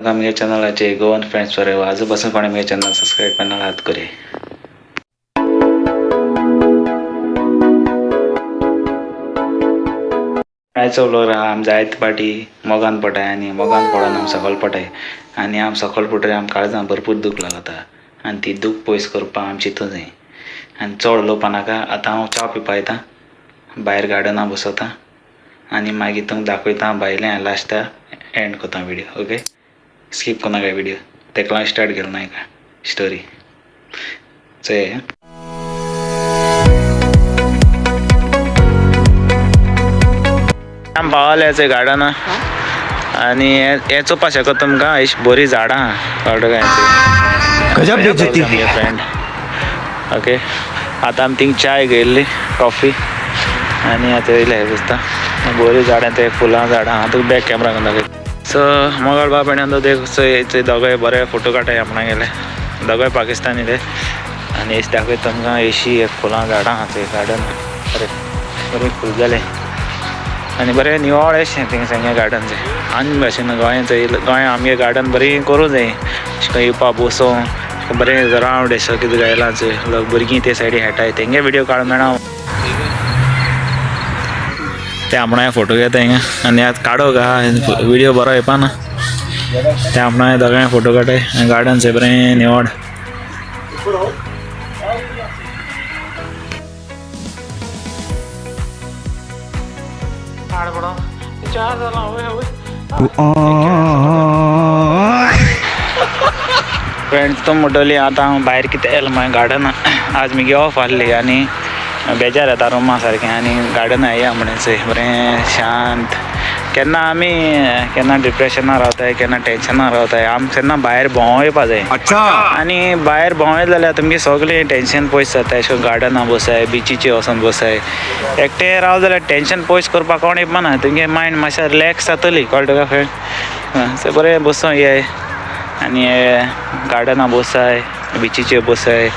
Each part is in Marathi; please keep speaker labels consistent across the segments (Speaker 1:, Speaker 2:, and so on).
Speaker 1: आमगे चॅनलाचे गोवन फ्रेंड्स वर आजूपासून कोणी आमगे चॅनल सबस्क्राईब करना हात करे. आयचो व्लॉग आम जायत पाटी मोगान पटाय आणि मोगान पडून आम सकल पटाय आणि आम सकल पटरी आम काळजां भरपूर दूख लागता आणि ती दूख पयस करपा आम चिंतू जाय आणि चड उलोवपा नाका. आतां हांव च्या पिवपा येता भायर गार्डना बसता आणि मागीर तुमकां दाखयता भायलें लास्टा एंड कोता व्हिडिओ. ओके, स्किप कोना काय व्हिडिओ तेका लागून स्टार्ट केलो ना का स्टोरी चय. आम पावले गार्डना आणि हे चोवपा शकता तुमकां अशी बरी झाडां कळ्ळें काय
Speaker 2: गजब बेइज्जती
Speaker 1: फ्रेंड. ओके, आतां आमी थिंग चाय घेतली कॉफी आणि आतां येयले हे दिसता बरी झाडां ते फुलां झाडां. आतां बॅक कॅमेरा करून दाखयता. सो मोगल बापाण्यांत ते दोगांय बरे फोटो काडटाय आपणा गेले दोगांय पाकिस्तानी ते आणि हेच दाखयता तुमकां एशी फुलां झाडां ते गार्डन. अरे बरें फूल जालें आणि बरें निवळ अशें थिंग सगळें गार्डन तें आनी भाशेन गोंय आमगे गार्डन बरी करूं जाय अशें करून येवपा बसोंक बरें रावंड अशें कितें गायलां लोक भुरगीं ते सायडी खेळटाय तेंगे व्हिडिओ काडूं मेळना. ते आपणा फोटो घेता हिंगा आणि आतां काडो का व्हिडिओ बरो येवपा ना ते आपणा दोगांय फोटो काडटाय. गार्डन से बरें निवळ. फ्रेंड्स तो म्हणटली आतां हांव भायर कितें येयला मागीर गार्डना आज मगे ऑफ आहली आनी बेजार येता रुमा सारकें आनी गार्डना या म्हणून बरें शांत. केन्ना डिप्रेशना रावताय केन्ना टेंशना रावताय आम केन्ना भायर भोंवो येवपा जाय. आनी भायर भोंवय जाल्यार तुमगे सगळें टेंशन पयस जाता. अशें करून गार्डना बसाय बिचीचेर वचोन बसाय एकटें राव जाल्यार टेंशन पयस करपाक कोण येवपा ना. तुमगे मायंड मातशें रिलॅक्स जातली कळ्ळें तुका फ्रेंड. सो बरें बसूं ये आनी गार्डना बसाय बिचीचेर बसाय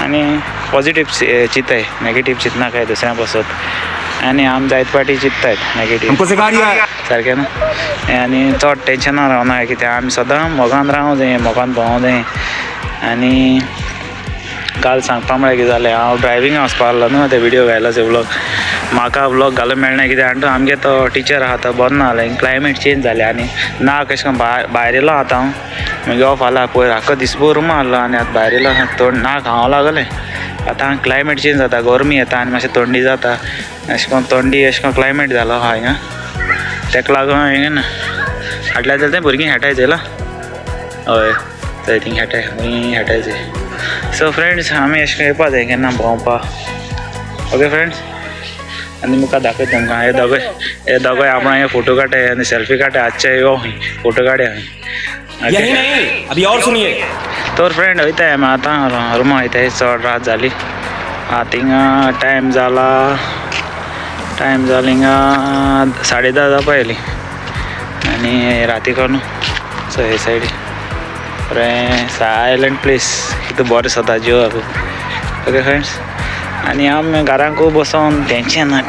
Speaker 1: आनी पॉजिटीव चिंताय नेगेटीव चिंतना काय दुसऱ्या पासत आनी आम जायत पाटी चिंततायत नेगेटीव सारकें ना. आनी चड टेंशना रावना कित्याक आमी सदां मोगान रावूं जाय मोगान भोंवूं जाय. आनी काल सांगपा म्हळ्यार कितें जालें हांव ड्रायविंगा वचपा आहलो न्हू ते व्हिडिओ घायला ते व्लॉग म्हाका व्लॉग घालूंक मेळना कित्याक आमगे तो टिचर आहा तो बरो ना जालें क्लायमेट चेंज जालें आनी नाक अशें करून भायर येयलो आतां हांव मागीर ऑफ आला पयर आख्खो दिसभर रुमा आहलो आनी आतां भायर येयलो तोंड नाक हांव लागलें. आतां क्लायमेट चेंज जाता गरमी येता आनी मातशें थंडी जाता अशें करून थंडी अशें करून क्लायमेट जालो आहा हिंगा तेका लागून हिंगा फाटल्या जाल्यार तें भुरगीं खेळटाय चयला हय थंय थिंग खेळटाय खंय खेळटाय चोय. सो फ्रेंड्स आमी अशें करून येवपा जाय केन्ना भोंवपा. ओके फ्रेंड्स आनी मुखार दाखयता तुमकां हे दोगांय आपणा हे फोटो काडटाय आनी सेल्फी काडटाय आजचे यो खंय फोटो काडया खंय.
Speaker 2: अभी और सुनिए.
Speaker 1: तर फ्रेंड वयताय आमी आतां रुमा वयताय चड रात जाली. थिंगा टायम जाला हिंगा 10:30 जावपा येयली आनी राती कोण सो हे सायडी बरें सायलंट प्लेस कितें बरें जाता जिवाक. ओके फ्रेंड्स आनी आमी घरांकू बसोन टेंशना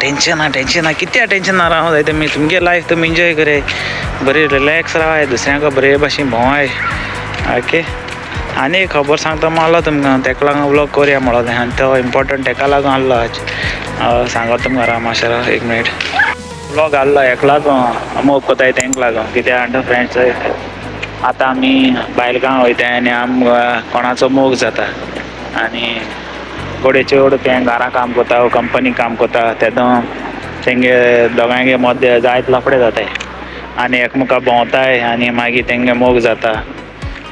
Speaker 1: कित्या टेंशना रावूं जाय तुमी तुमगे लायफ तुमी एन्जॉय कराय बरी रिलॅक्स रावाय दुसऱ्यांक बरे भाशेन भोंवाय. ओके आनी एक खबर सांगता मारलो तुमकां तेका लागून व्लॉग करुया म्हणलो आनी तो इम्पोर्टंट तेका लागून आहलो आज सांगता तुमकां राव मातशें राव एक मिनीट. व्लॉग आहलो हेका लागून मोग कोताय तेंका लागून कित्याक फ्रेंड्स आतां आमी भायल गांव वयताय आनी कोणाचो मोग जाता आनी कोडे चेड तें घरां काम कोता कंपनी काम कोता तेदो तेंगे दोगांयगे मदें जायत लफडे जाताय आनी एकमुखार भोंवताय आनी मागीर तेंगे मोग जाता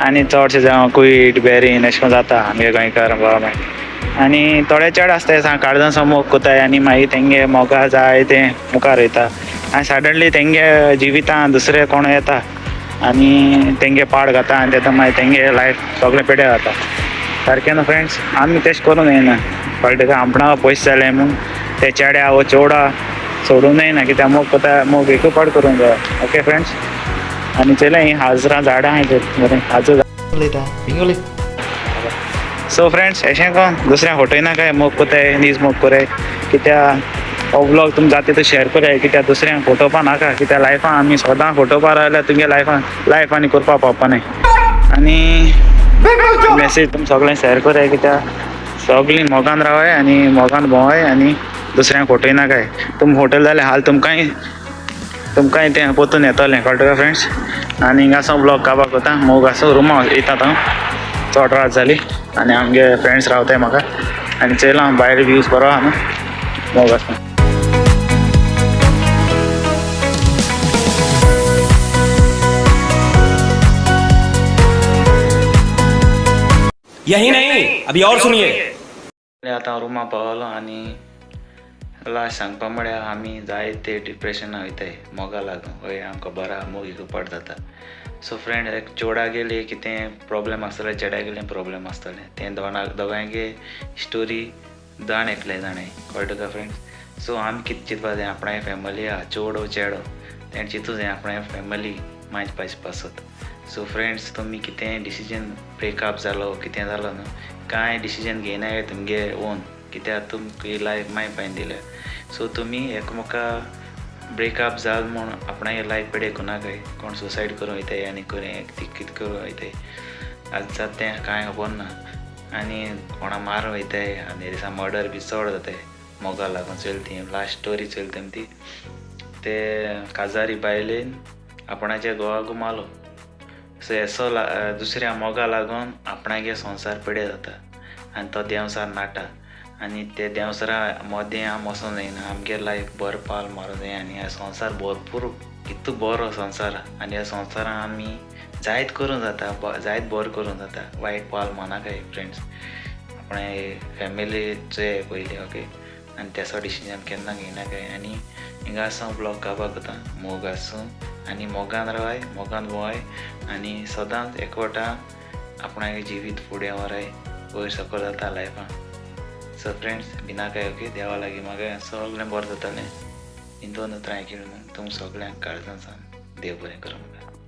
Speaker 1: आनी चडशें जावं कुयट बेरीन अशें करून जाता आमगे गोंयकार आनी थोडे चेड आसताय काळजांचो मोग कोताय आनी मागीर तेंगे मोगा जाय तें मुखार वयता आनी सडनली तेंगे जिवितांत दुसरें कोण येता आनी तेंगे पाड घाता आनी तेदो मागीर तेंगे लायफ सगळें पेड्या जाता सारकें न्हू फ्रेंड्स. आमी तेशें करूंक जायना कळ्ळें तुका आपणा पयस जालें म्हूण ते चेड्या वो चेवडा सोडूंक जायना कित्याक मोग कोता मोग एकू पाड करूंक जाय. ओके फ्रेंड्स आनी चयलें हीं हाजरां झाडां आहाय बरें हाजो सो फ्रेंड्स अशें करून दुसऱ्या फोटोय नाकाय मोग कोताय नीज मोग कोराय कित्याक हो ब्लॉग तुम जाते तो शेअर करूया कित्याक दुसऱ्यांक फोटोवपा नाका कित्याक लायफान आमी सदां फोटोवपा रावल्यार तुमगे लायफान करपा पावपा न्हय आनी मॅसेज तुम सगळें शेअर करूया कित्याक सगळीं मोगान रावाय आनी मोगान भोंवाय आनी दुसऱ्यांक फोटोय नाकाय तुम होटल जाल्यार हाल तुमकांय तें पोतून येतलें कळटा का फ्रेंड्स आनी हिंगासो ब्लॉग काबार कोता मोग आसो रुमा येता हांव चड रात जाली आनी आमगे फ्रेंड्स रावताय म्हाका आनी चयला हांव भायर व्यूज बरो आहा न्हू मोग आसा
Speaker 2: यही नहीं अभी और सुनिए
Speaker 1: आतां रुमा पावलो आनी लास्ट सांगपा म्हळ्यार आमी जायते डिप्रेशना वयताय मोगा लागून हय आमकां बरा मोगी पड जाता सो फ्रेंड एक चेडा गेली कितें प्रॉब्लेम आसतलें चेड्या गेलें प्रॉब्लेम आसतलें तें दोगांयगे स्टोरी जाण एकलें जाणें कळटा का फ्रेंड्स सो आमी कितें चिंतपा जाय आपणागे फॅमिली आहा चेडो चेडो तेणें चिंतूं जाय आपणागे फॅमिली मागीर पासत सो फ्रेंड्स तुमी कितें डिसिजन ब्रेकअप जालो कितें जालो न्हू कांय डिसिजन घेयनाय तुमगे ओन कित्याक तुमची लायफ मागीर पायन दिल्या सो तुमी एकमेका ब्रेकअप जाल म्हूण आपणागे लायफ पेडेकूं नाकाय कोण सुसायड करूं वयताय आनी कितें करूं वयताय आज जाता तें कांय खबर ना आनी कोणा मारूं वयताय आनी दिसा मर्डर बी चड जाताय मोगा लागून चलती लास्ट स्टोरी चलता ती ते काजारी बायलेन आपणाच्या घोवा गुमालो सो एसो दुसऱ्या मोगा लागून आपणागे संवसार पेडे जाता आनी तो देंवसार नाटा आनी ते देंवसरा मोदें आम वचूं जायना आमगे लायफ बरो पाल मारूं जाय आनी ह्या संवसार भरपूर कितू बरो संवसार आनी ह्या संवसारान आमी जायत करूं जाता जायत बरो करूं जाता वायट पाल मानाकाय फ्रेंड्स आपणे फॅमिलीचे पयलीं ओके आनी तेसो डिसिजन केन्ना घेयनाकाय आनी हिंगा आसूं ब्लॉग काबार कोता मोग आसूं आनी मोगान रावाय मोगान भोंवाय आनी सदांच एकवटां आपणागे जिवीत फुडें व्हराय वयर सकयल जाता लायफान सो फ्रेंड्स भिनाकाय ओके देवा लागीं म्हाका सगळें बरें जातालें हिंदून उतरां आयकिल्लें तुम सगळ्यांक काळजान देव बरें करूं म्हाका